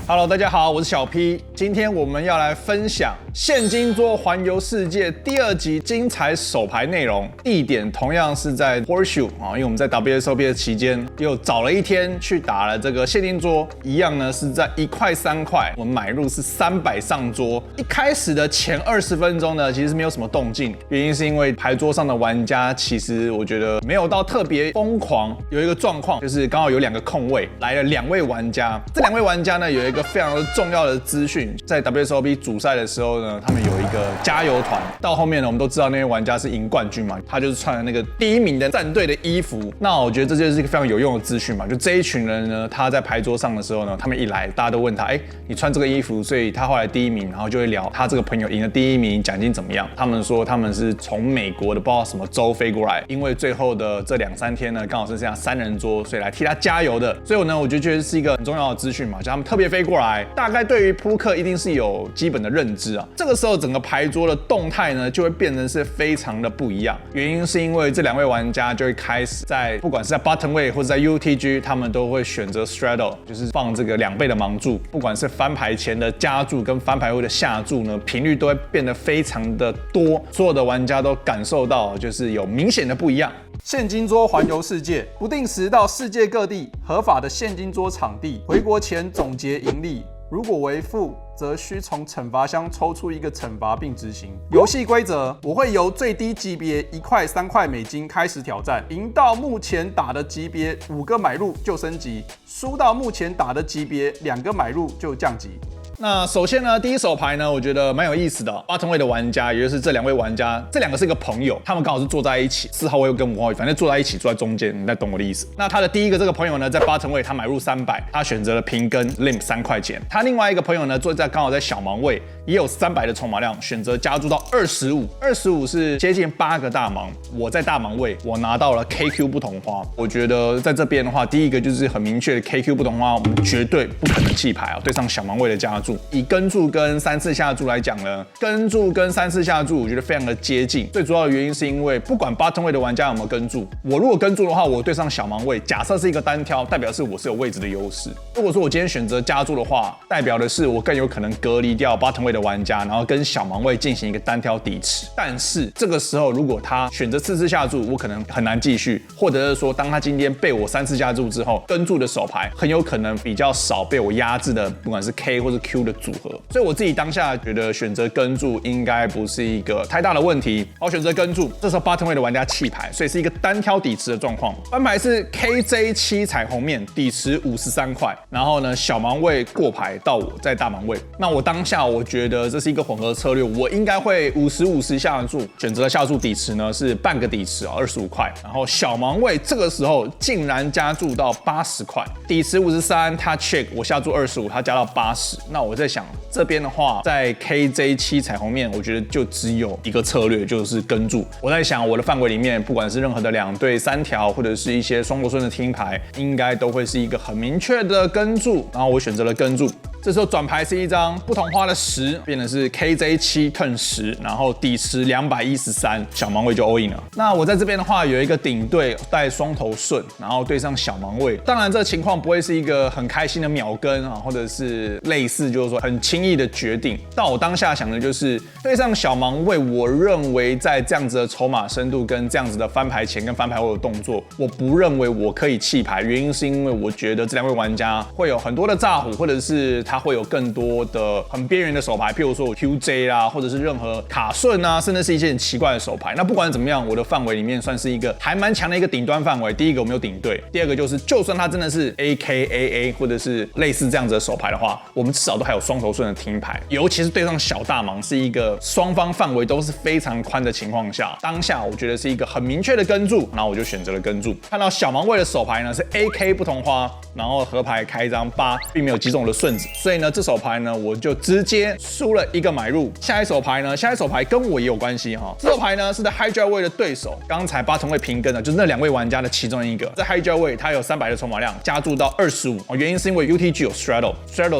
Hello， 大家好，我是小 P。今天我们要来分享现金桌环游世界第2集精彩手牌内容，地点同样是在 Horseshoe 啊，因为我们在 WSOP 的期间又早了一天去打了这个现金桌，一样呢是在1块3块，我们买入是300上桌。一开始的前20分钟呢，其实是没有什么动静，原因是因为牌桌上的玩家其实我觉得没有到特别疯狂。有一个状况就是刚好有2个空位，来了2位玩家，这2位玩家呢有一个非常重要的资讯，在 WSOP 主赛的时候呢，他们有一个加油团。到后面呢，我们都知道那位玩家是赢冠军嘛，他就是穿了那个第1名的战队的衣服。那我觉得这就是一个非常有用的资讯嘛。就这一群人呢，他在牌桌上的时候呢，他们一来，大家都问他，你穿这个衣服，所以他后来第1名，然后就会聊他这个朋友赢了第1名，奖金怎么样？他们说他们是从美国的不知道什么州飞过来，因为最后的这2-3天呢，刚好是这样3人桌，所以来替他加油的。所以呢，我就觉得是一个很重要的资讯嘛，就他们特别飞过来。大概对于扑克一定是有基本的认知啊，这个时候整个牌桌的动态呢就会变成是非常的不一样。原因是因为这2位玩家就会开始在不管是在 bottom way 或者在 UTG， 他们都会选择 straddle， 就是放这个2倍的盲注，不管是翻牌前的加注跟翻牌后的下注呢，频率都会变得非常的多，所有的玩家都感受到就是有明显的不一样。现金桌环游世界，不定时到世界各地合法的现金桌场地，回国前总结盈利。如果为负，则需从惩罚箱抽出一个惩罚并执行。游戏规则：我会由最低级别1块3块美金开始挑战，赢到目前打的级别5个买入就升级，输到目前打的级别2个买入就降级。那首先呢，第一手牌呢，我觉得蛮有意思的。bottom way 的玩家，也就是这2位玩家，这2个是一个朋友，他们刚好是坐在一起，4号位跟5号位，反正坐在一起，坐在中间，你再懂我的意思。那他的第一个这个朋友呢，在 bottom way 他买入300，他选择了平跟 limp 3块钱。他另外一个朋友呢，坐在刚好在小盲位，也有300的筹码量，选择加注到25，25是接近8个大盲。我在大盲位，我拿到了 KQ 不同花。我觉得在这边的话，第一个就是很明确的 KQ 不同花，我们绝对不可能弃牌啊，对上小盲位的加注。以跟注跟3次下注来讲呢，跟注跟3次下注，我觉得非常的接近。最主要的原因是因为不管 bottom way 的玩家有没有跟注，我如果跟注的话，我对上小盲位，假设是一个单挑，代表是我是有位置的优势。如果说我今天选择加注的话，代表的是我更有可能隔离掉 bottom way 的玩家，然后跟小盲位进行一个单挑抵持。但是这个时候，如果他选择4次下注，我可能很难继续，或者是说，当他今天被我3次下注之后，跟注的手牌很有可能比较少被我压制的，不管是 K 或是 Q 的组合。所以我自己当下觉得选择跟注应该不是一个太大的问题。我选择跟注，这时候 bottom way 的玩家弃牌，所以是一个单挑抵持的状况。翻牌是 KJ7 彩虹面抵持53块，然后呢小盲位过牌到我在大盲位。那我当下我觉得这是一个混合策略，我应该会50-50下注，选择的下注抵持呢是半个抵持25块，然后小盲位这个时候竟然加注到80块，抵持53，他 check 我下注25，他加到80。那我在想这边的话，在 KJ7 彩虹面，我觉得就只有一个策略，就是跟注。我在想我的范围里面，不管是任何的2对3条，或者是一些双头顺的听牌，应该都会是一个很明确的跟注，然后我选择了跟注。这时候转牌是一张不同花的10，变成是 KJ7 turn 10，然后抵持213，小盲位就 all in 了。那我在这边的话有一个顶对带双头顺，然后对上小盲位。当然这个情况不会是一个很开心的秒跟啊，或者是类似就是说很轻易的决定。但我当下想的就是对上小盲位，我认为在这样子的筹码深度跟这样子的翻牌前跟翻牌后的动作，我不认为我可以弃牌。原因是因为我觉得这2位玩家会有很多的炸虎，或者是他会有更多的很边缘的手牌，譬如说我 QJ 啦，或者是任何卡顺啊，甚至是一些很奇怪的手牌。那不管怎么样，我的范围里面算是一个还蛮强的一个顶端范围。第一个我没有顶对，第二个就是就算他真的是 AKAA 或者是类似这样子的手牌的话，我们至少都还有双头顺的听牌，尤其是对上小大盲是一个双方范围都是非常宽的情况下，当下我觉得是一个很明确的跟注，然后我就选择了跟注。看到小盲位的手牌呢是 AK 不同花，然后合牌开一张8，并没有击中我的顺子，所以呢这手牌呢我就直接输了1个买入。下一手牌呢，下一手牌跟我也有关系哈。这手牌呢是在 Hijack 位的对手，刚才8成位平跟的，就是那2位玩家的其中一个，在 Hijack 位他有300的筹码量，加注到25，原因是因为 UTG 有 straddle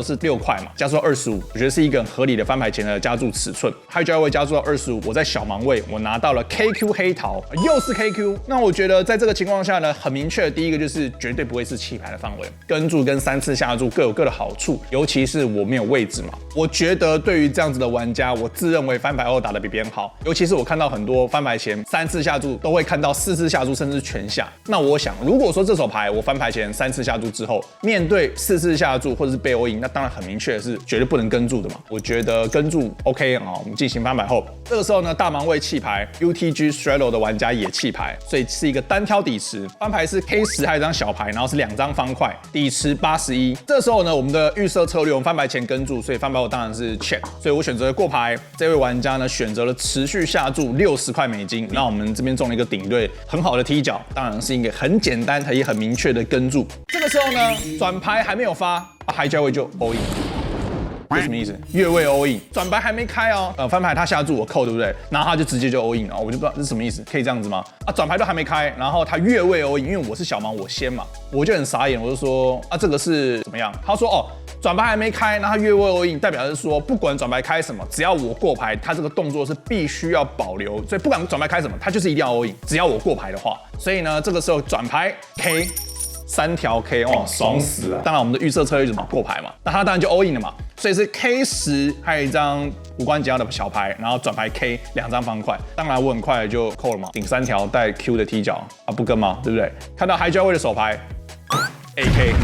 是6块嘛，加注到25，我觉得是一个很合理的翻牌前的加注尺寸。Hijack 位加注到25，我在小盲位我拿到了 KQ 黑桃，又是 KQ。那我觉得在这个情况下呢，很明确的第一个就是绝对不会是弃牌的范围，跟注跟3次下注各有各的好处，尤其是我没有位置嘛。我觉得对于这样子的玩家，我自认为翻牌后打得比别人好，尤其是我看到很多翻牌前3次下注都会看到4次下注，甚至全下。那我想，如果说这手牌我翻牌前3次下注之后，面对4次下注或者是被 all in， 那当然很明确的是绝对不能跟注的嘛。我觉得跟注 OK 啊，我们进行翻牌后，这个时候呢，大盲位弃牌 ，UTG Straddle 的玩家也弃牌，所以是一个单挑底池。翻牌是 K10，还有一张小牌，然后是2张方块，底池81。这时候呢，我们的预设策略，我们翻牌前跟注，所以翻牌后当然是 check， 所以我选择过牌。这位玩家呢，选择了持续下注60块美金，那我们这边中了一个顶对，很好的踢脚，当然是一个很简单也很明确的跟注。这个时候呢，转牌还没有发，hijack位就 all in。这什么意思？越位 all in， 转牌还没开哦，翻牌他下注我扣，对不对？然后他就直接就 all in 了，我就不知道这是什么意思，可以这样子吗？转牌都还没开，然后他越位 all in， 因为我是小盲，我先嘛，我就很傻眼，我就说这个是怎么样？他说转牌还没开，那他越位 all in， 代表是说不管转牌开什么，只要我过牌，他这个动作是必须要保留，所以不管转牌开什么，他就是一定要 all in， 只要我过牌的话，所以呢，这个时候转牌 K。3条 K 爽死了！当然我们的预设策略就是过牌嘛，那他当然就 all in 了嘛，所以是 K10，还有一张无关紧要的小牌，然后转牌 K 2张方块，当然我很快就扣了嘛，顶3条带 Q 的踢脚不跟嘛，对不对？看到 hijack位的手牌 AK，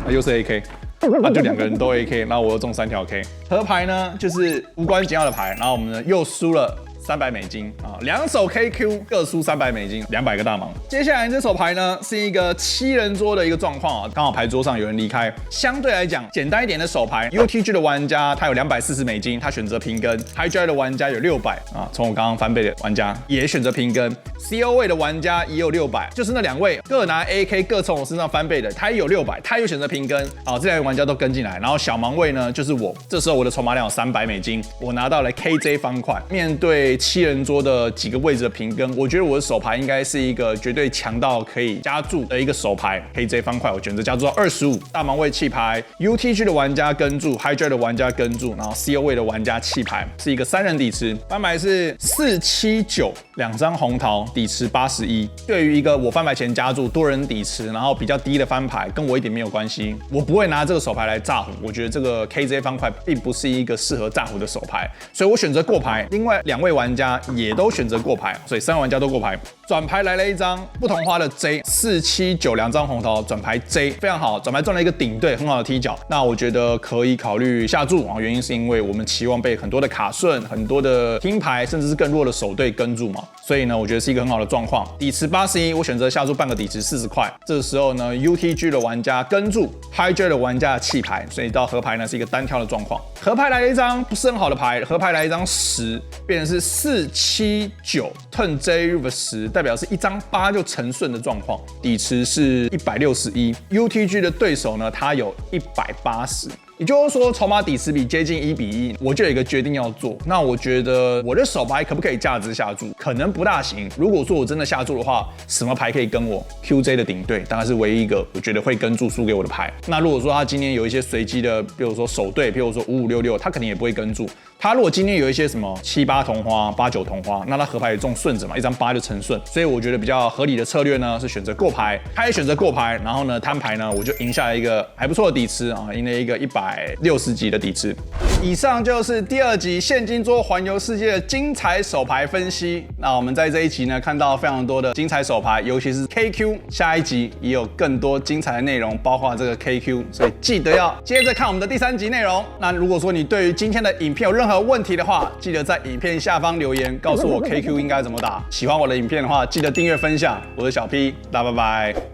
又是 AK。就2个人都 AK， 然后我又中3条 K。合牌呢就是无关紧要的牌，然后我们呢又输了300美金2手 KQ 各输300美金，200个大盲。接下来这手牌呢是一个7人桌的一个状况刚好牌桌上有人离开。相对来讲简单一点的手牌 ，UTG 的玩家他有240美金，他选择平跟 ；Hijack 的玩家有600从我刚刚翻倍的玩家也选择平跟 ，CO 位的玩家也有600，就是那2位各拿 AK 各从我身上翻倍的，他也有600，他又选择平跟这2位玩家都跟进来，然后小盲位呢就是我，这时候我的筹码量有300美金，我拿到了 KJ 方块，面对7人桌的几个位置的平跟，我觉得我的手牌应该是一个绝对强到可以加注的一个手牌。KJ 方块我选择加注到25，大盲位弃牌 ，UTG 的玩家跟注 ，Hijack 的玩家跟注，然后 CO 位的玩家弃牌，是一个3人底池。翻牌是479，2张红桃，底池81。对于一个我翻牌前加注多人底池，然后比较低的翻牌，跟我一点没有关系，我不会拿这个手牌来炸胡。我觉得这个 KJ 方块并不是一个适合炸胡的手牌，所以我选择过牌。另外2位玩家也都选择过牌，所以3位玩家都过牌。转牌来了一张不同花的 J，479，2张红桃，转牌 J 非常好，转牌中了一个顶对，很好的踢脚。那我觉得可以考虑下注原因是因为我们期望被很多的卡顺、很多的听牌，甚至是更弱的手对跟注嘛，所以呢，我觉得是一个很好的状况。底池81，我选择下注半个底池40块。这个时候呢 ，UTG 的玩家跟注 ，Hijack 的玩家弃牌，所以到合牌呢是一个单挑的状况。合牌来了一张不是很好的牌，合牌来一张10，变成是479 turn J reverse 10，代表是一张8就成顺的状况。底池是161，UTG 的对手呢，他有180。也就是说，筹码底池比接近1:1，我就有一个决定要做。那我觉得我的手牌可不可以价值下注？可能不大行。如果说我真的下注的话，什么牌可以跟我 ？QJ 的顶对大概是唯一一个我觉得会跟注输给我的牌。那如果说他今天有一些随机的，比如说手对，比如说5566，他肯定也不会跟注。他如果今天有一些什么7-8同花、8-9同花，那他合牌也中顺子嘛，一张8就成顺。所以我觉得比较合理的策略呢是选择过牌，他也选择过牌，然后呢摊牌呢我就赢下来一个还不错的底池赢了一个160几的底池。以上就是第2集现金桌环游世界的精彩手牌分析。那我们在这一集呢看到非常多的精彩手牌，尤其是 KQ， 下一集也有更多精彩的内容，包括这个 KQ， 所以记得要接着看我们的第3集内容。那如果说你对于今天的影片有任何问题的话，记得在影片下方留言告诉我 KQ 应该怎么打。喜欢我的影片的话，记得订阅分享。我是小 P， 大家拜拜。